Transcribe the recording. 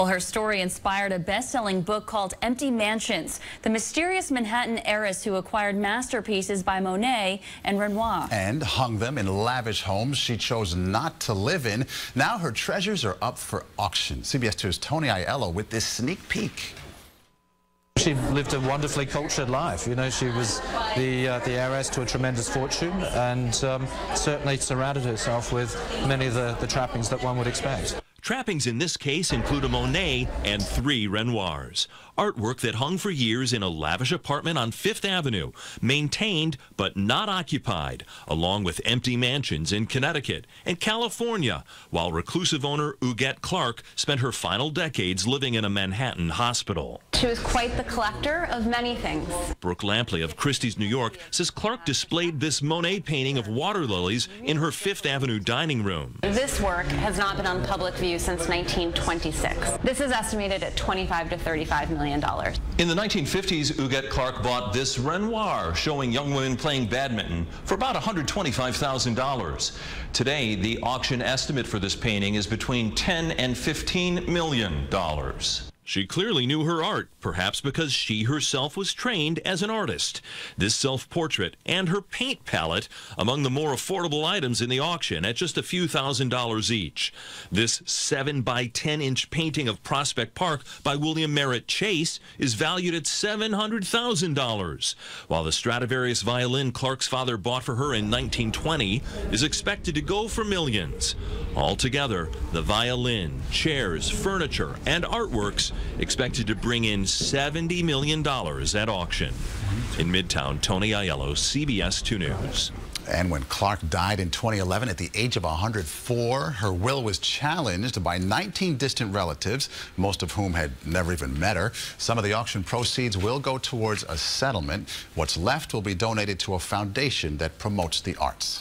Well, her story inspired a best-selling book called Empty Mansions, the mysterious Manhattan heiress who acquired masterpieces by Monet and Renoir. And hung them in lavish homes she chose not to live in. Now her treasures are up for auction. CBS 2's Tony Aiello with this sneak peek. She lived a wonderfully cultured life. You know, she was the heiress to a tremendous fortune and certainly surrounded herself with many of the trappings that one would expect. Trappings in this case include a Monet and 3 Renoirs. Artwork that hung for years in a lavish apartment on 5th Avenue, maintained but not occupied, along with empty mansions in Connecticut and California, while reclusive owner Huguette Clark spent her final decades living in a Manhattan hospital. She was quite the collector of many things. Brooke Lampley of Christie's, New York, says Clark displayed this Monet painting of water lilies in her 5th Avenue dining room. This work has not been on public view since 1926. This is estimated at $25 to $35 million. In the 1950s, Huguette Clark bought this Renoir showing young women playing badminton for about $125,000. Today, the auction estimate for this painting is between $10 and $15 million. She clearly knew her art, perhaps because she herself was trained as an artist. This self-portrait and her paint palette among the more affordable items in the auction at just a few $1,000s each. This 7 by 10-inch painting of Prospect Park by William Merritt Chase is valued at $700,000, while the Stradivarius violin Clark's father bought for her in 1920 is expected to go for millions. Altogether, the violin, chairs, furniture, and artworks expected to bring in $70 million at auction. In Midtown, Tony Aiello, CBS 2 News. And when Clark died in 2011 at the age of 104, her will was challenged by 19 distant relatives, most of whom had never even met her. Some of the auction proceeds will go towards a settlement. What's left will be donated to a foundation that promotes the arts.